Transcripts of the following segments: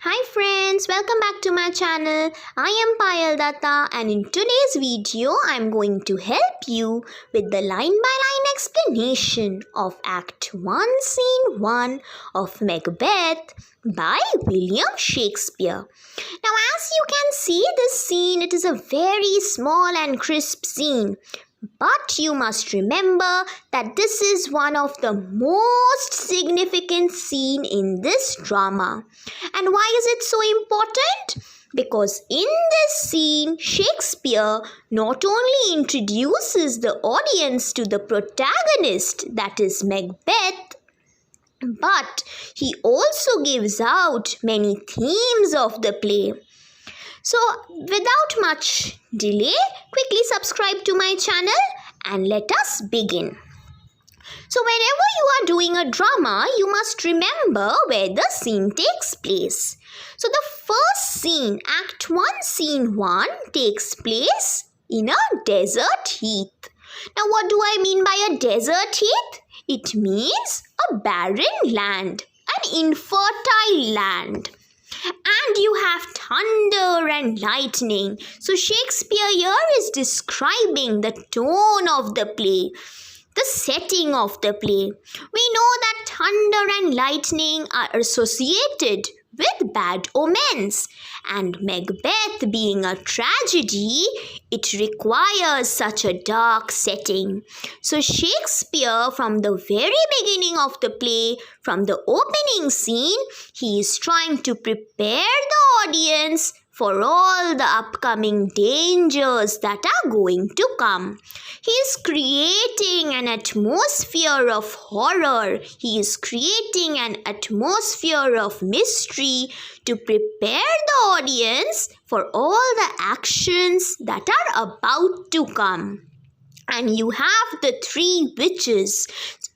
Hi friends, welcome back to my channel. I am Payal Datta and in today's video I am going to help you with the line-by-line explanation of Act 1 Scene 1 of Macbeth by William Shakespeare. Now as you can see this scene, it is a very small and crisp scene. But you must remember that this is one of the most significant scene in this drama. And why is it so important? Because in this scene, Shakespeare not only introduces the audience to the protagonist, that is Macbeth, but he also gives out many themes of the play. So, without much delay, quickly subscribe to my channel and let us begin. So, whenever you are doing a drama, you must remember where the scene takes place. So, the first scene, Act 1, Scene 1, takes place in a desert heath. Now, what do I mean by a desert heath? It means a barren land, an infertile land. And you have thunder and lightning. So Shakespeare here is describing the tone of the play, the setting of the play. We know that thunder and lightning are associated with bad omens, and Macbeth being a tragedy, it requires such a dark setting. So Shakespeare, from the very beginning of the play, from the opening scene, he is trying to prepare the audience for all the upcoming dangers that are going to come. He is creating an atmosphere of horror. He is creating an atmosphere of mystery to prepare the audience for all the actions that are about to come. And you have the three witches.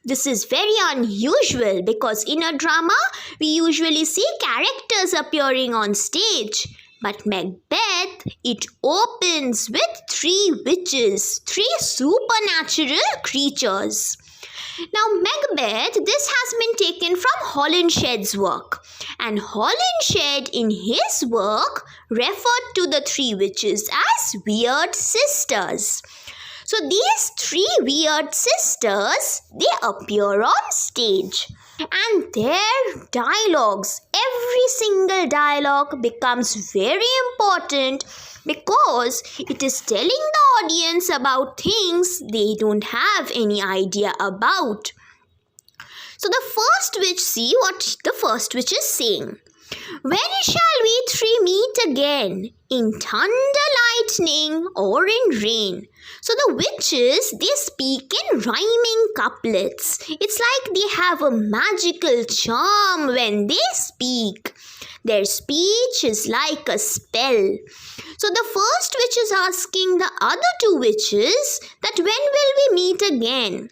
This is very unusual because in a drama, we usually see characters appearing on stage. But Macbeth, it opens with three witches, three supernatural creatures. Now Macbeth, this has been taken from Holinshed's work. And Holinshed in his work referred to the three witches as weird sisters. So these three weird sisters, they appear on stage. And their dialogues, every single dialogue becomes very important because it is telling the audience about things they don't have any idea about. So the first witch, see what the first witch is saying. When shall we three meet again? In thunder, lightning, or in rain? So the witches, they speak in rhyming couplets. It's like they have a magical charm when they speak. Their speech is like a spell. So the first witch is asking the other two witches that when will we meet again?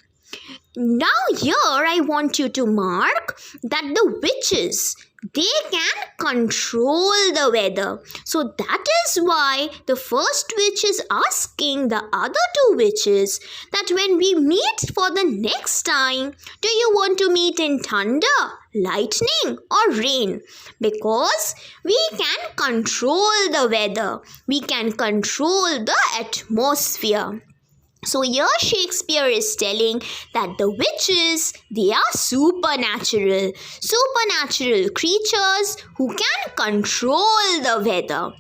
Now here I want you to mark that the witches, they can control the weather. So that is why the first witch is asking the other two witches that when we meet for the next time, do you want to meet in thunder, lightning or rain? Because we can control the weather. We can control the atmosphere. So here Shakespeare is telling that the witches, they are supernatural creatures who can control the weather.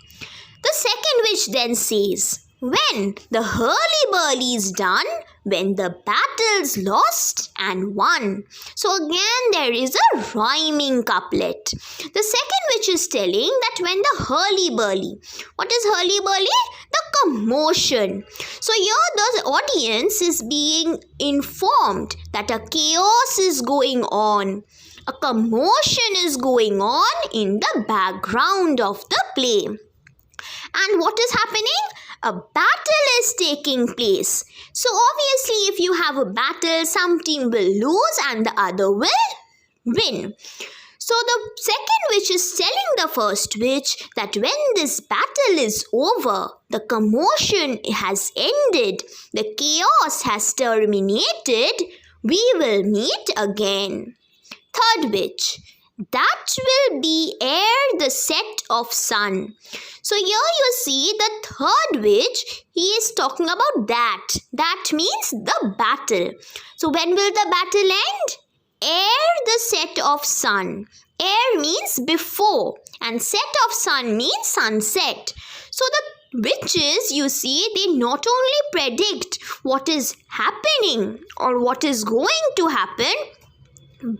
The second witch then says, when the hurly-burly is done, when the battle's lost and won. So again there is a rhyming couplet. The second witch is telling that when the hurly-burly, what is hurly-burly? The commotion. So here the audience is being informed that a chaos is going on. A commotion is going on in the background of the play. And what is happening? A battle is taking place. So obviously if you have a battle, some team will lose and the other will win. So the second witch is telling the first witch that when this battle is over, the commotion has ended, the chaos has terminated, we will meet again. Third witch, that will be ere the set of sun. So here you see the third witch, he is talking about that. That means the battle. So when will the battle end? Ere the set of sun. Ere means before and set of sun means sunset. So the witches, you see, they not only predict what is happening or what is going to happen,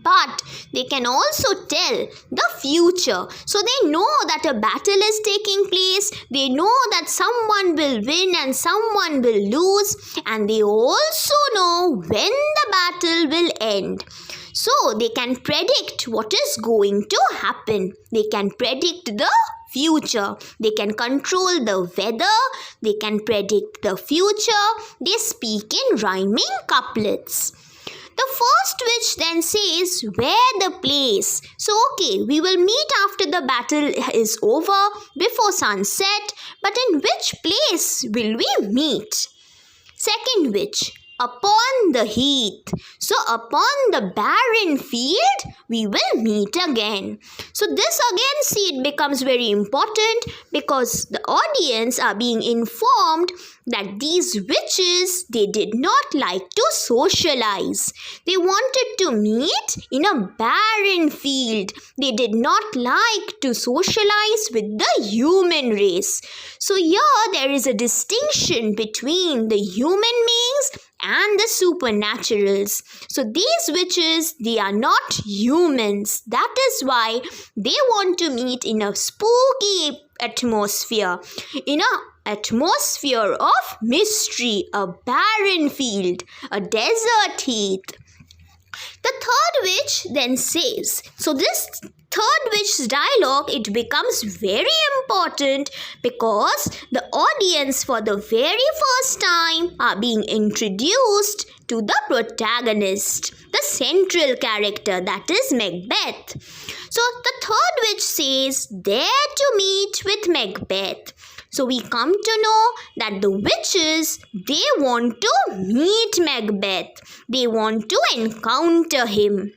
but they can also tell the future. So they know that a battle is taking place, they know that someone will win and someone will lose, and they also know when the battle will end. So they can predict what is going to happen. They can predict the future. They can control the weather. They can predict the future. They speak in rhyming couplets. The first witch then says where the place. So okay, we will meet after the battle is over, before sunset, but in which place will we meet? Second witch, upon the heath. So upon the barren field we will meet again. So this again, see, it becomes very important because the audience are being informed that these witches, they did not like to socialize. They wanted to meet in a barren field. They did not like to socialize with the human race. So here there is a distinction between the human beings and the supernaturals. So these witches, they are not humans. That is why they want to meet in a spooky atmosphere, in a atmosphere of mystery, a barren field, a desert heath. The third witch then says, so this third witch's dialogue, it becomes very important because the audience for the very first time are being introduced to the protagonist, the central character, that is Macbeth. So the third witch says, there to meet with Macbeth. So we come to know that the witches, they want to meet Macbeth. They want to encounter him.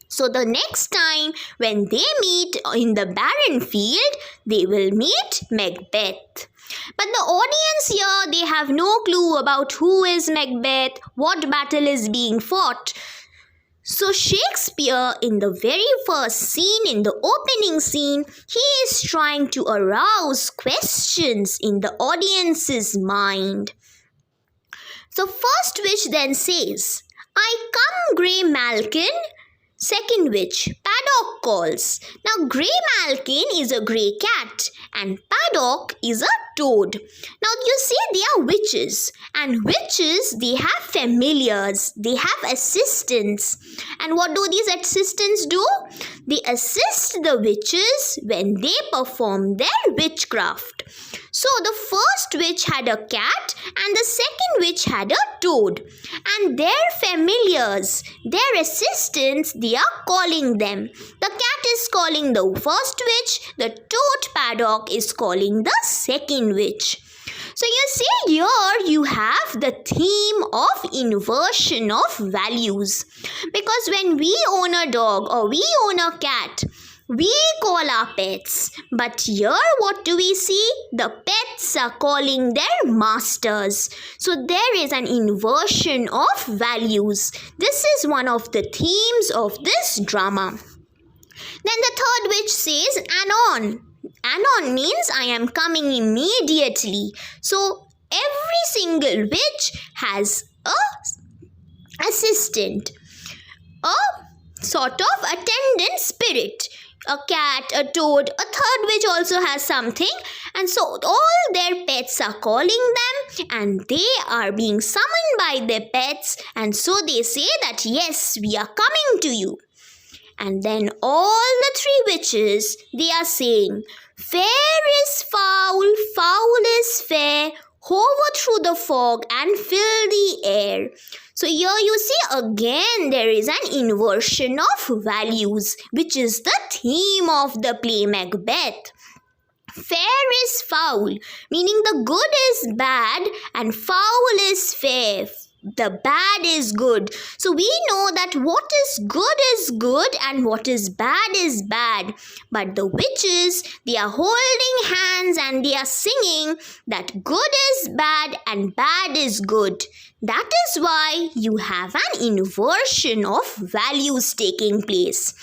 So the next time when they meet in the barren field, they will meet Macbeth. But the audience here, they have no clue about who is Macbeth, what battle is being fought. So Shakespeare, in the very first scene, in the opening scene, he is trying to arouse questions in the audience's mind. So first witch then says, I come, grey Malkin. Second witch, Paddock calls. Now grey Malkin is a grey cat and Paddock is a toad. Now you see, they are witches, and witches, they have familiars, they have assistants. And what do these assistants do? They assist the witches when they perform their witchcraft. So the first witch had a cat and the second witch had a toad. And their familiars, their assistants, they are calling them. The cat is calling the first witch, the toad Paddock is calling the second witch. So you see, here you have the theme of inversion of values. Because when we own a dog or we own a cat, we call our pets. But here what do we see? The pets are calling their masters. So there is an inversion of values. This is one of the themes of this drama. Then the third witch says, anon. Anon means I am coming immediately. So every single witch has a assistant, a sort of attendant spirit. A cat, a toad, a third witch also has something, and so all their pets are calling them and they are being summoned by their pets, and so they say that yes, we are coming to you. And then all the three witches, they are saying, fair is foul, foul is fair, hover through the fog and fill the air. So here you see again there is an inversion of values, which is the theme of the play Macbeth. Fair is foul, meaning the good is bad and foul is fair. the bad is good. So we know that what is good and what is bad. But the witches, they are holding hands and they are singing that good is bad and bad is good. That is why you have an inversion of values taking place.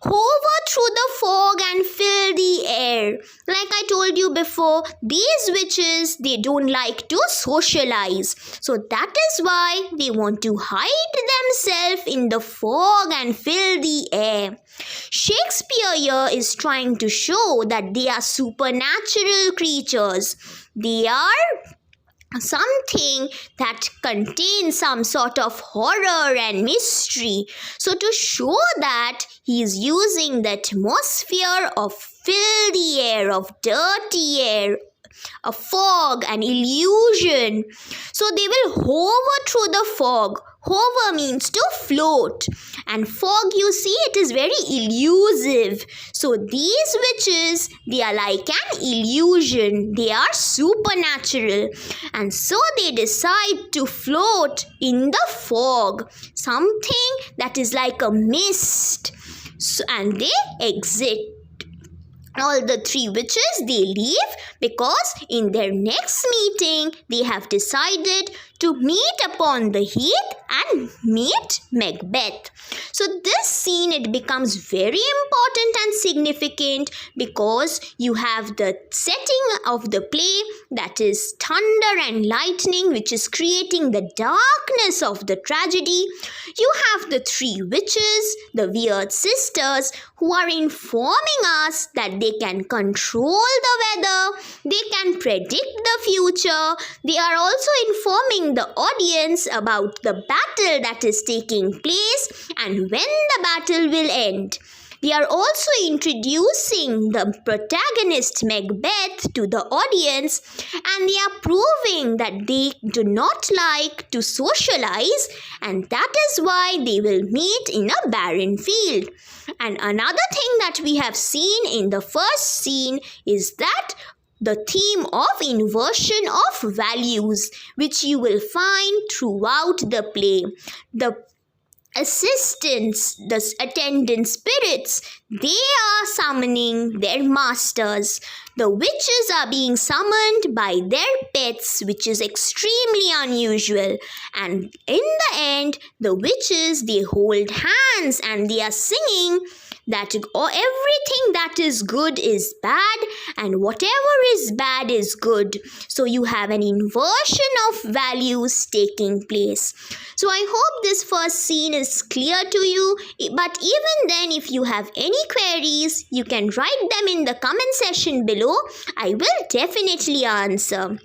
Hover through the fog and fill the air. Like I told you before, these witches, they don't like to socialize. So that is why they want to hide themselves in the fog and fill the air. Shakespeare here is trying to show that they are supernatural creatures. They are something that contains some sort of horror and mystery. So to show that, he is using the atmosphere of filthy air, of dirty air, a fog, an illusion. So they will hover through the fog. Hover means to float, and fog, you see, it is very elusive. So these witches, they are like an illusion. They are supernatural, and so they decide to float in the fog, something that is like a mist. And they exit. All the three witches, they leave because in their next meeting, they have decided to meet upon the heath and meet Macbeth. So this scene, it becomes very important and significant because you have the setting of the play, that is thunder and lightning, which is creating the darkness of the tragedy. You have the three witches, the weird sisters, who are informing us that they can control the weather, they can predict the future. They are also informing the audience about the battle that is taking place and when the battle will end. They are also introducing the protagonist Macbeth to the audience, and they are proving that they do not like to socialize, and that is why they will meet in a barren field. And another thing that we have seen in the first scene is that the theme of inversion of values, which you will find throughout the play. The assistants, the attendant spirits, they are summoning their masters. The witches are being summoned by their pets, which is extremely unusual. And in the end, the witches, they hold hands and they are singing that everything that is good is bad and whatever is bad is good. So you have an inversion of values taking place. So I hope this first scene is clear to you. But even then, if you have any queries, you can write them in the comment section below. I will definitely answer.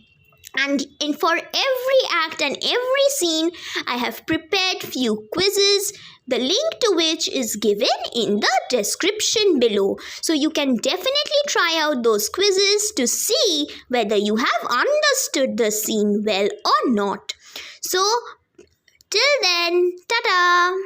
And for every act and every scene, I have prepared few quizzes, the link to which is given in the description below. So you can definitely try out those quizzes to see whether you have understood the scene well or not. So till then, ta-ta!